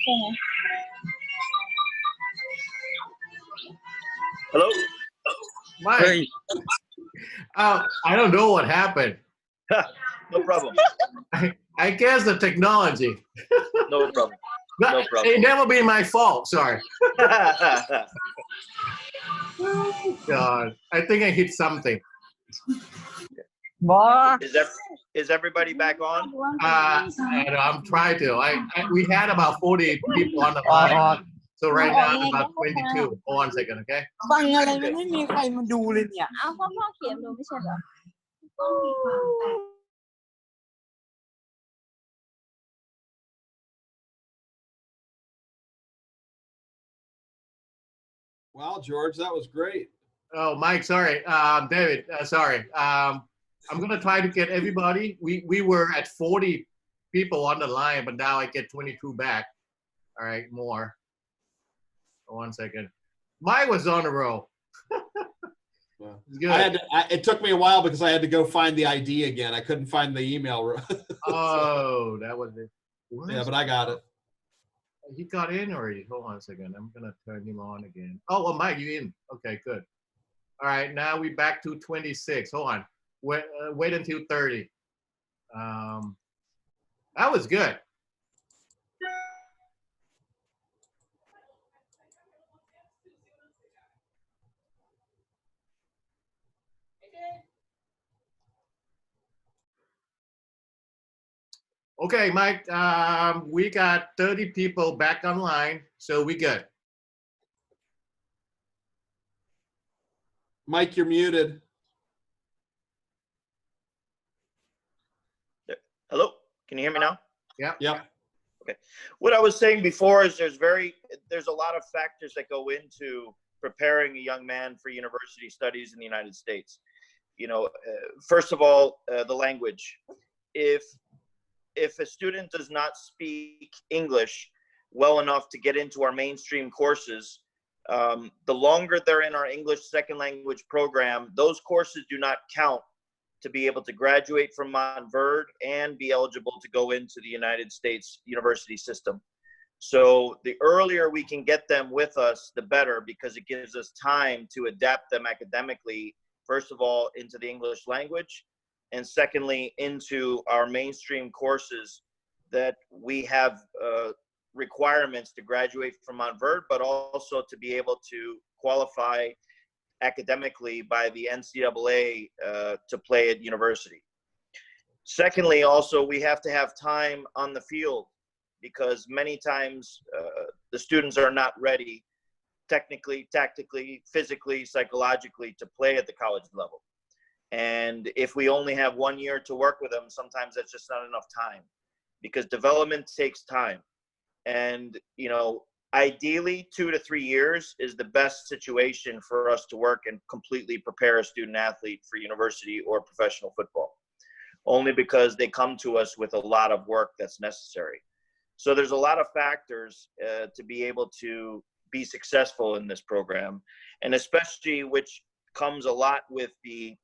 ใช่ไหม Hello. Mike. Hey. I don't know what happened. No problem. I guess the technology. No problem. But No problem. it never been my fault. Sorry. God, I think I hit something. บอ Is everybody back on? And I'm trying to. We had about 40 people on the line. So right now it's about 22. Hold on a second, okay? ฟังอะไรมันไม่มีใครมาดูเลยเนี่ย เอาพ่อเขียนดูไม่ใช่เหรอ Wow, George, that was great. Oh, Mike, sorry. David, sorry. I'm going to try to get everybody. We were at 40 people on the line, but now I get 22 back. All right, more. One second. Mike was on the roll. Good. It took me a while because I had to go find the ID again. I couldn't find the email. Oh, that was it. Yeah, but I got it. He got in already. Hold on a second. I'm going to turn him on again. Oh, well, Mike, you in. Okay, good. All right, now we back to 26. Hold on. Wait until 30. That was good. Okay, Mike, we got 30 people back online, so we good. Mike, you're muted. Hello. Can you hear me now? Yeah. Yep. Okay. What I was saying before is there's a lot of factors that go into preparing a young man for university studies in the United States. You know, first of all, the language. If a student does not speak English well enough to get into our mainstream courses, the longer they're in our English second language program, those courses do not count to be able to graduate from Montverde and be eligible to go into the United States university system. So the earlier we can get them with us, the better, because it gives us time to adapt them academically, first of all, into the English language, and secondly, into our mainstream courses that we have requirements to graduate from Montverde, but also to be able to qualify academically by the NCAA to play at university. Secondly, also, we have to have time on the field because many times the students are not ready technically, tactically, physically, psychologically to play at the college level. And if we only have 1 year to work with them, sometimes that's just not enough time because development takes time. And, you know, ideally 2 to 3 years is the best situation for us to work and completely prepare a student athlete for university or professional football, only because they come to us with a lot of work that's necessary. So there's a lot of factors to be able to be successful in this program, and especially which comes a lot with the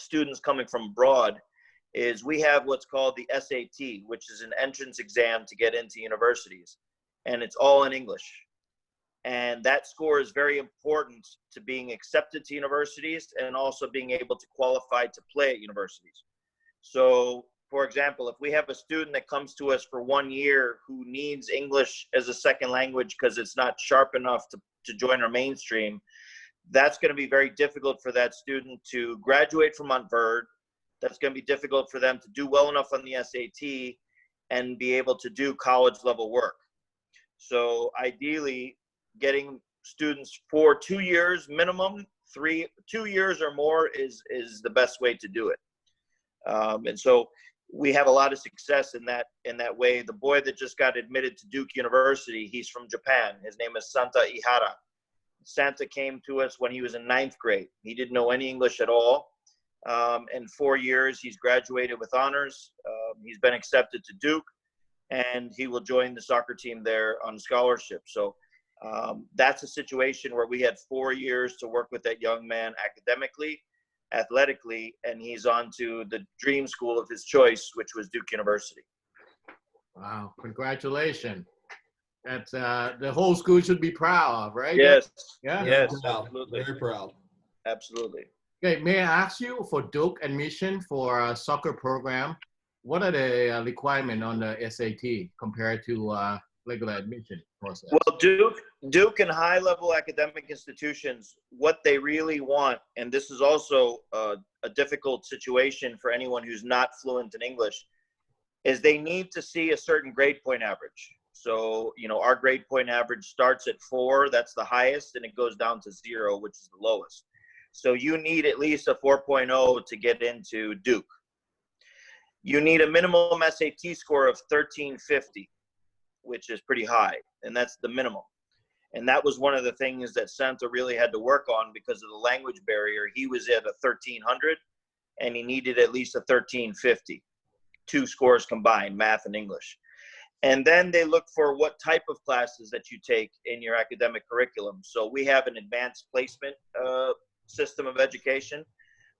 students coming from abroad is we have what's called the SAT, which is an entrance exam to get into universities, and it's all in English. And that score is very important to being accepted to universities and also being able to qualify to play at universities. So, for example, if we have a student that comes to us for 1 year who needs English as a second language because it's not sharp enough to join our mainstream, that's going to be very difficult for that student to graduate from Montverde. That's going to be difficult for them to do well enough on the SAT and be able to do college level work. So ideally, getting students for 2 years minimum, 2 years or more is the best way to do it. And so we have a lot of success in that way. The boy that just got admitted to Duke University, he's from Japan. His name is Santa Ihara. Santa came to us when he was in 9th grade. He didn't know any English at all. In 4 years, he's graduated with honors. He's been accepted to Duke, and he will join the soccer team there on scholarship. So that's a situation where we had 4 years to work with that young man academically, athletically, and he's on to the dream school of his choice, which was Duke University. Wow, congratulations. That's the whole school should be proud of, right? Yes. Yeah. Yes, Proud. absolutely. Very proud. Absolutely. Okay, may I ask you for Duke admission for a soccer program, what are the requirements on the SAT compared to regular admission process? Well, Duke and high-level academic institutions, what they really want, and this is also a difficult situation for anyone who's not fluent in English, is they need to see a certain grade point average. So, you know, our grade point average starts at 4, that's the highest, and it goes down to 0, which is the lowest. So you need at least a 4.0 to get into Duke. You need a minimum SAT score of 1350, which is pretty high, and that's the minimum. And that was one of the things that Santa really had to work on because of the language barrier. He was at a 1300, and he needed at least a 1350, 2 scores combined, math and English. And then they look for what type of classes that you take in your academic curriculum. So we have an advanced placement system of education.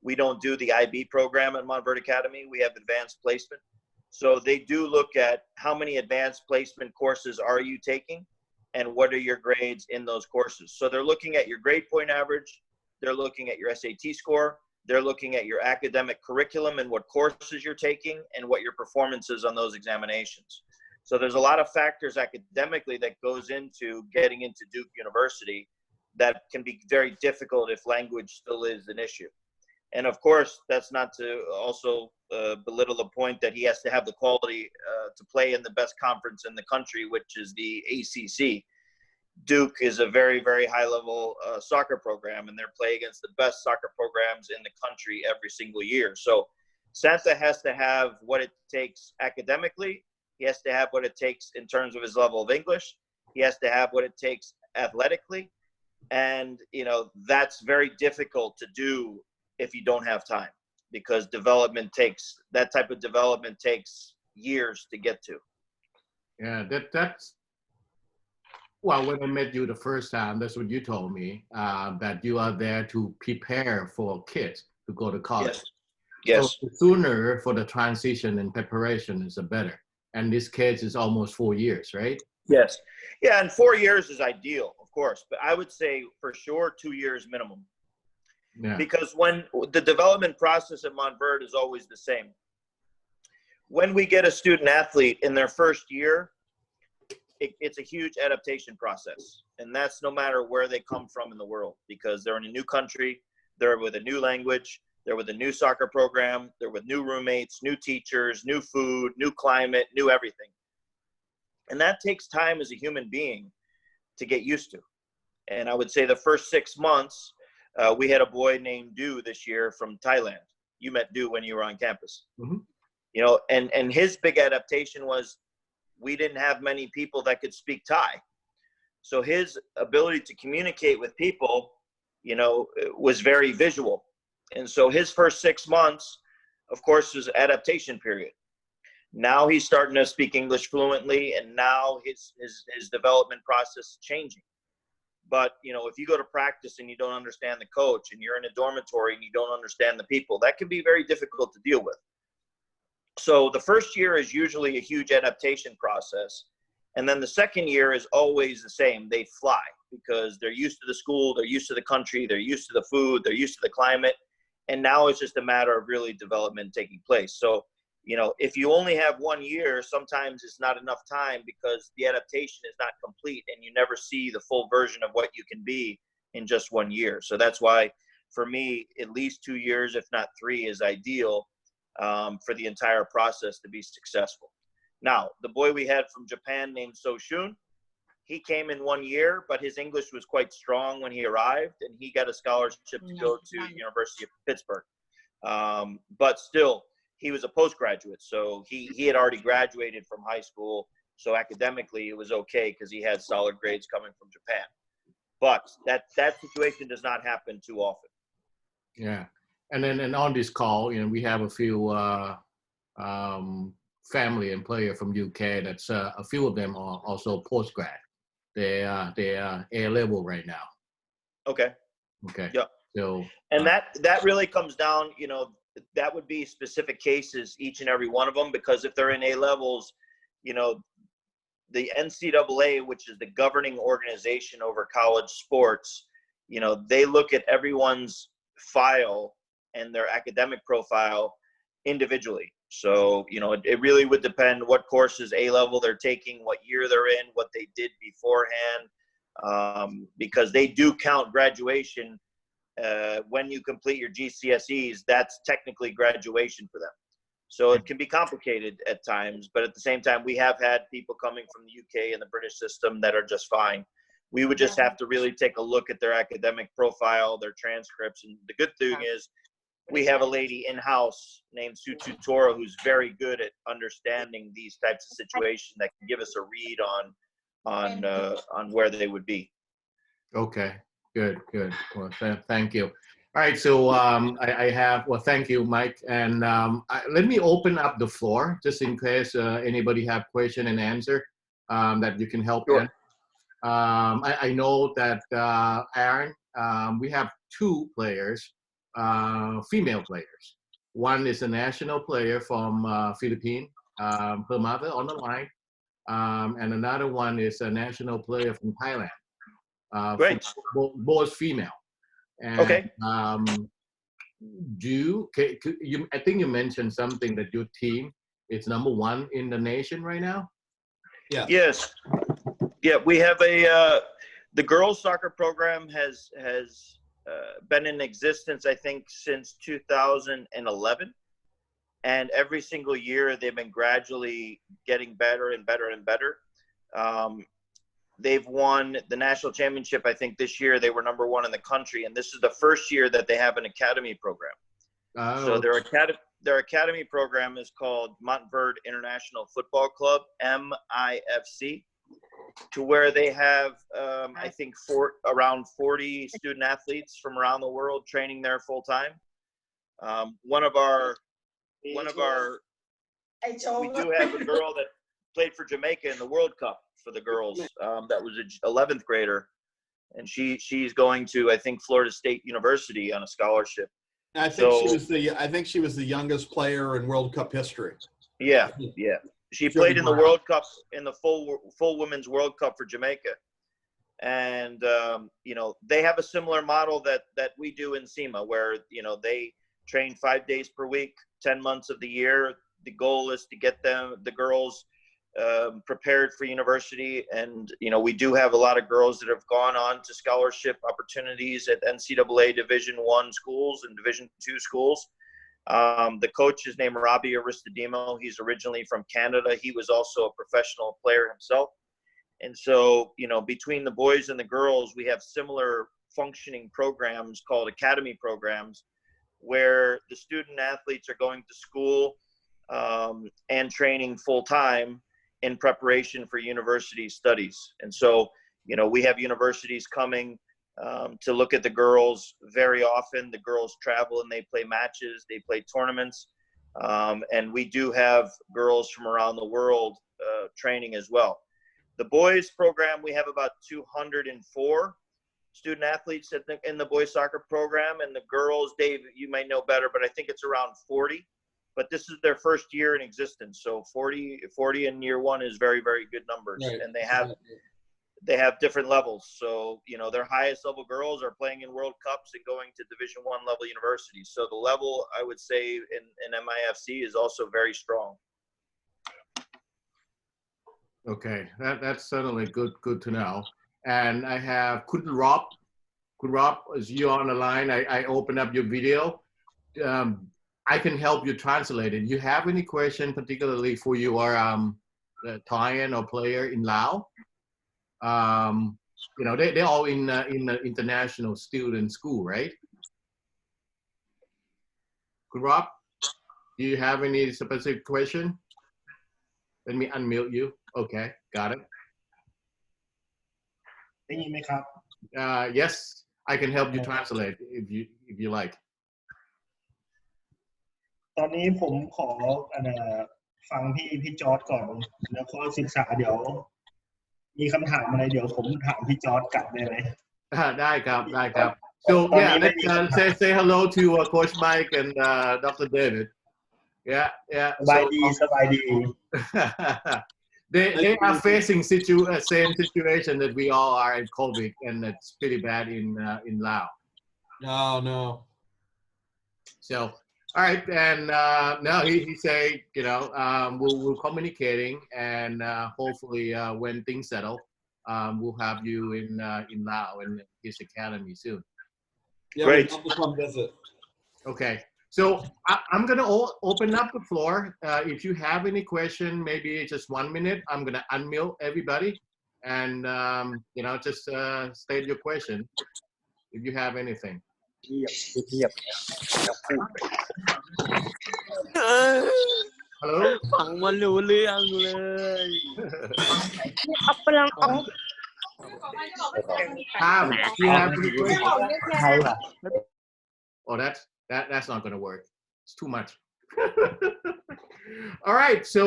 We don't do the IB program at Montverde Academy. We have advanced placement. So they do look at how many advanced placement courses are you taking and what are your grades in those courses. So they're looking at your grade point average. They're looking at your SAT score. They're looking at your academic curriculum and what courses you're taking and what your performance is on those examinations. So there's a lot of factors academically that goes into getting into Duke University that can be very difficult if language still is an issue. And of course, that's not to also belittle the point that he has to have the quality to play in the best conference in the country, which is the ACC. Duke is a very, very high-level soccer program, and they're playing against the best soccer programs in the country every single year. So Santa has to have what it takes academically. He has to have what it takes in terms of his level of English. He has to have what it takes athletically. And, you know, that's very difficult to do if you don't have time, because that type of development takes years to get to. Yeah, that's, well, when I met you the first time, that's what you told me, that you are there to prepare for kids to go to college. Yes. So the sooner for the transition and preparation is the better. And this case is almost 4 years, right? Yes. Yeah, and 4 years is ideal, of course, but I would say for sure 2 years minimum. Yeah. Because when the development process at Montford is always the same. When we get a student athlete in their first year, it's a huge adaptation process. And that's no matter where they come from in the world, because they're in a new country, they're with a new language, they're with a new soccer program, they're with new roommates, new teachers, new food, new climate, new everything. And that takes time as a human being to get used to. And I would say the first 6 months, we had a boy named Du this year from Thailand. You met Du when you were on campus. Mm-hmm. You know, and his big adaptation was we didn't have many people that could speak Thai. So his ability to communicate with people, you know, was very visual. And so his first 6 months, of course, was adaptation period. Now he's starting to speak English fluently, and now his development process is changing. But, you know, if you go to practice and you don't understand the coach, and you're in a dormitory and you don't understand the people, that can be very difficult to deal with. So the first year is usually a huge adaptation process. And then the second year is always the same. They fly because they're used to the school, they're used to the country, they're used to the food, they're used to the climate. And now it's just a matter of really development taking place. So, you know, if you only have 1 year, sometimes it's not enough time because the adaptation is not complete and you never see the full version of what you can be in just 1 year. So that's why, for me, at least 2 years, if not 3, is ideal for the entire process to be successful. Now, the boy we had from Japan named So Shun, he came in 1 year, but his English was quite strong when he arrived, and he got a scholarship to go to University of Pittsburgh. But still, he was a postgraduate, so he had already graduated from high school, so academically it was okay because he had solid grades coming from Japan. But that situation does not happen too often. Yeah. And then on this call, you know, we have a few family and player from UK. That's a few of them are also postgrad. They are A level right now. Okay. Okay. Yeah. So and that really comes down, you know, that would be specific cases, each and every one of them, because if they're in A levels, you know, the NCAA, which is the governing organization over college sports, you know, they look at everyone's file and their academic profile individually. So, you know, it really would depend what courses A-level they're taking, what year they're in, what they did beforehand, because they do count graduation. When you complete your GCSEs, that's technically graduation for them. So it can be complicated at times, but at the same time, we have had people coming from the UK and the British system that are just fine. We would just have to really take a look at their academic profile, their transcripts. And the good thing is we have a lady in-house named Sue Tutora who's very good at understanding these types of situations that can give us a read on where they would be. Okay, good. Well, thank you. All right, so I have, well, thank you, Mike. And let me open up the floor just in case anybody have question and answer that you can help in. I know that Aaron, we have two players, female players. One is a national player from Philippines, her mother on the line, and another one is a national player from Thailand. Great. Both female. And, okay. I think you mentioned something that your team is #1 in the nation right now. Yeah. Yes. Yeah, we have the girls soccer program has been in existence, I think, since 2011. And every single year they've been gradually getting better and better and better. They've won the national championship. I think this year they were #1 in the country. And this is the first year that they have an academy program. Oh. So their academy program is called Montverde International Football Club, MIFC, to where they have, I think, around 40 student athletes from around the world training there full time. We do have a girl that played for Jamaica in the World Cup for the girls. That was an 11th grader, and she's going to, I think, Florida State University on a scholarship. I think she was the youngest player in World Cup history. Yeah. She played in the World Cup, in the full women's World Cup for Jamaica. And, you know, they have a similar model that we do in SEMA, where, you know, they train 5 days per week, 10 months of the year. The goal is to get the girls prepared for university. And, you know, we do have a lot of girls that have gone on to scholarship opportunities at NCAA Division I schools and Division II schools. The coach is named Robbie Aristodemo. He's originally from Canada. He was also a professional player himself. And so, you know, between the boys and the girls, we have similar functioning programs called academy programs, where the student athletes are going to school and training full time in preparation for university studies. And so, you know, we have universities coming to look at the girls very often. The girls travel and they play matches, they play tournaments. And we do have girls from around the world training as well. The boys program, we have about 204 student athletes in the boys soccer program. And the girls, Dave, you might know better, but I think it's around 40. But this is their first year in existence. So 40 in year one is very, very good numbers. Right. And they have different levels. So, you know, their highest level girls are playing in World Cups and going to Division I level universities. So the level, I would say, in MIFC is also very strong. Okay, that's certainly good to know. And I have Rob, is you on the line? I open up your video. I can help you translate it. You have any question particularly for your Thailand or player in Laos? You know, they're all in the international student school, right? Rob, do you have any specific question? Let me unmute you. Okay, got it. Yes, I can help you translate if you like. ตอนนี้ผมขอฟังพี่จอร์จก่อนแล้วก็ศึกษาเดี๋ยวมีคำถามอะไรเดี๋ยวผมถามพี่จอร์จกลับได้ไหมได้ครับ So yeah, let's say hello to Coach Mike and Dr. David. Yeah. สบายดี They are facing same situation that we all are in COVID, and it's pretty bad in Laos. No. So, all right, and no, he say, we'll communicating, and hopefully when things settle, we'll have you in Laos and his academy soon. Yeah, Great. we'd love to come visit. Okay, so I'm gonna open up the floor. If you have any question, maybe just 1 minute. I'm gonna unmute everybody, and just state your question if you have anything. เทียบ Hello. ฟังมันรู้เรื่องเลย อัปปลังอัป Tom, do you have any question? ใครวะ Oh, that's not gonna work. It's too much. All right. So,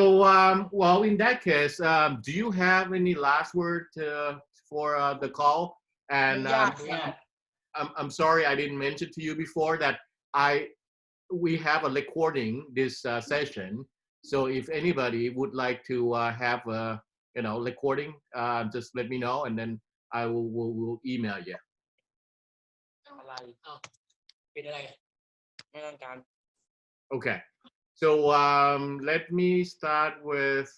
well, in that case, do you have any last word for the call? And I'm sorry I didn't mention to you before that we have a recording this session. So if anybody would like to have a recording, just let me know, and then I will email you. อะไรเป็นอะไรไม่ต้องการ Okay. So let me start with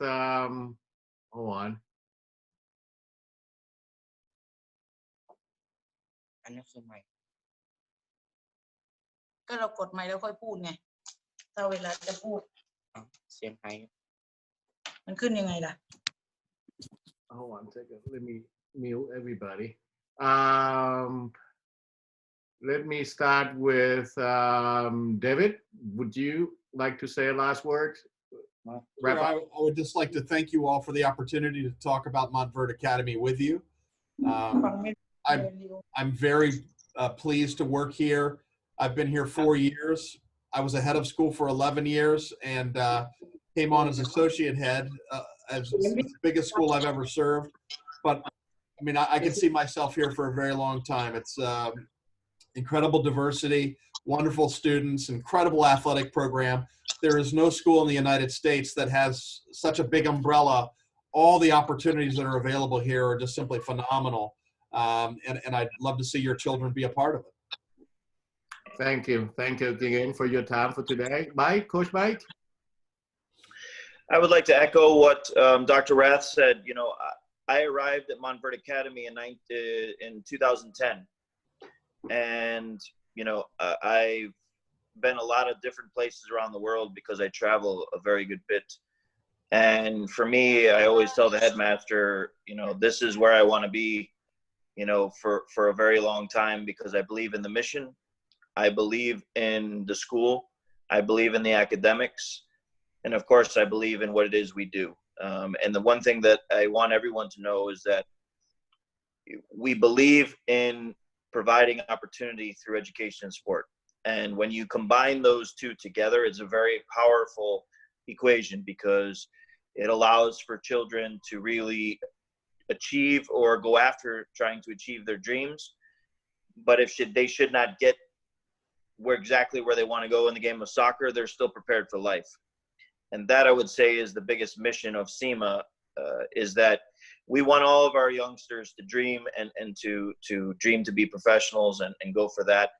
hold on. อันนี้คือไมค์ก็เรากดไมค์แล้วค่อยพูดไงถ้าเวลาจะพูดเสียงไมค์มันขึ้นยังไงล่ะ Hold on a second. Let me mute everybody. Let me start with David. Would you like to say a last word? Sure, I would just like to thank you all for the opportunity to talk about Montverde Academy with you. I'm very pleased to work here. I've been here 4 years. I was a head of school for 11 years and came on as associate head as the biggest school I've ever served. But I mean, I can see myself here for a very long time. It's incredible diversity, wonderful students, incredible athletic program. There is no school in the United States that has such a big umbrella. All the opportunities that are available here are just simply phenomenal. And I'd love to see your children be a part of it. Thank you. Thank you again for your time for today. Mike, Coach Mike? I would like to echo what Dr. Rath said. You know, I arrived at Montverde Academy in 2010. And, you know, I've been a lot of different places around the world because I travel a very good bit. And for me, I always tell the headmaster, you know, this is where I want to be, you know, for a very long time, because I believe in the mission. I believe in the school. I believe in the academics. And of course, I believe in what it is we do. And the one thing that I want everyone to know is that we believe in providing opportunity through education and sport. And when you combine those two together, it's a very powerful equation, because it allows for children to really achieve or go after trying to achieve their dreams. But if they should not get exactly where they want to go in the game of soccer, they're still prepared for life. And that, I would say, is the biggest mission of SEMA, is that we want all of our youngsters to dream and to dream to be professionals and go for that.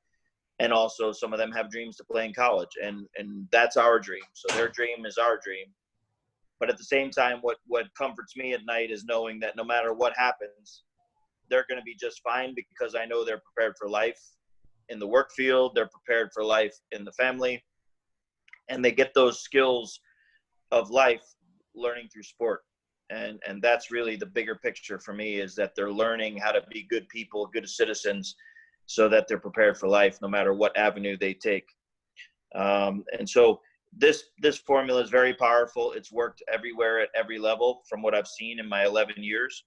And also some of them have dreams to play in college, and that's our dream. So their dream is our dream. But at the same time, what comforts me at night is knowing that no matter what happens, they're going to be just fine, because I know they're prepared for life in the work field, they're prepared for life in the family, and they get those skills of life learning through sport. And that's really the bigger picture for me, is that they're learning how to be good people, good citizens, so that they're prepared for life no matter what avenue they take. And so this formula is very powerful. It's worked everywhere at every level from what I've seen in my 11 years.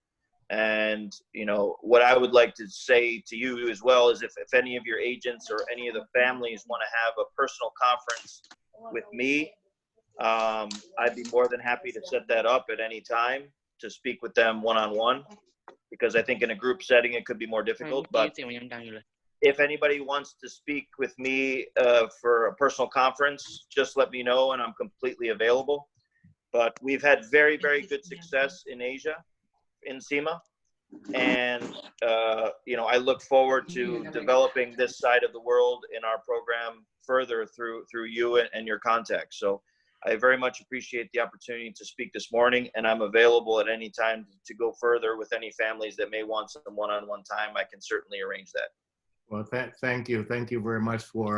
And, you know, what I would like to say to you as well is if any of your agents or any of the families want to have a personal conference with me, I'd be more than happy to set that up at any time to speak with them one-on-one, because I think in a group setting it could be more difficult. But if anybody wants to speak with me for a personal conference, just let me know, and I'm completely available. but we've had very, very good success in Asia, in SEMA. And, I look forward to developing this side of the world in our program further through you and your contacts. So I very much appreciate the opportunity to speak this morning, and I'm available at any time to go further with any families that may want some one-on-one time. I can certainly arrange that. Well, thank you. Thank you very much for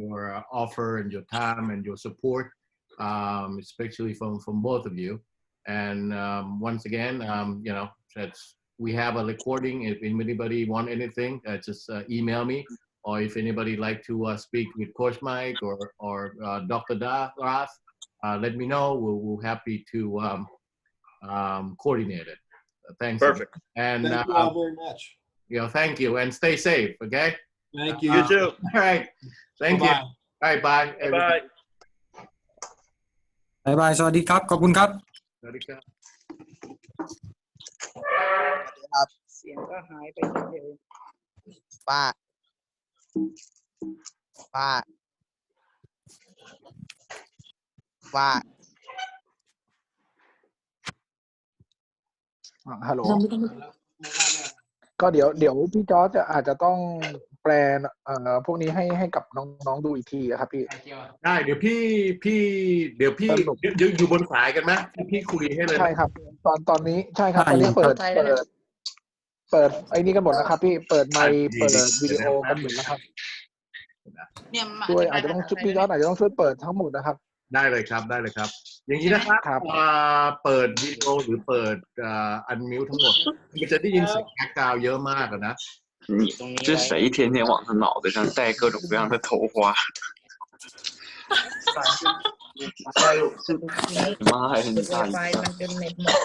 your offer and your time and your support, especially from both of you. And once again, we have a recording. If anybody want anything, just email me. Or if anybody like to speak with Coach Mike or Dr. Roth, let me know. We're happy to coordinate it. Thanks. Perfect. And Thank you all very much. Thank you, and stay safe. Okay. Thank you. You too. All right. Thank you. Bye-bye. All right. Bye. Bye. บายบายสวัสดีครับขอบคุณครับ สวัสดีครับ เสียงก็หายไปเร็ว ป้าฮัลโหลก็เดี๋ยวพี่จอร์จอาจจะต้องแปลพวกนี้ให้กับน้องๆดูอีกทีครับพี่ได้เดี๋ยวอยู่บนสายกันไหมพี่คุยให้เลย ใช่ครับตอนนี้ใช่ครับตอนนี้เปิดไอ้นี่กันหมดนะครับพี่เปิดไมค์เปิดวิดีโอกันหมดนะครับ เนี่ย ช่วยอาจจะต้องพี่จอร์จอาจจะต้องช่วยเปิดทั้งหมดนะครับได้เลยครับอย่างนี้นะครับเปิดวิดีโอหรือเปิดอันมิวทั้งหมดมันจะได้ยินเสียงแบ็คกราวด์เยอะมากนะ这谁天天往他脑袋上戴各种各样的头花？妈呀！你大ไฟมันจนเน็ตหมด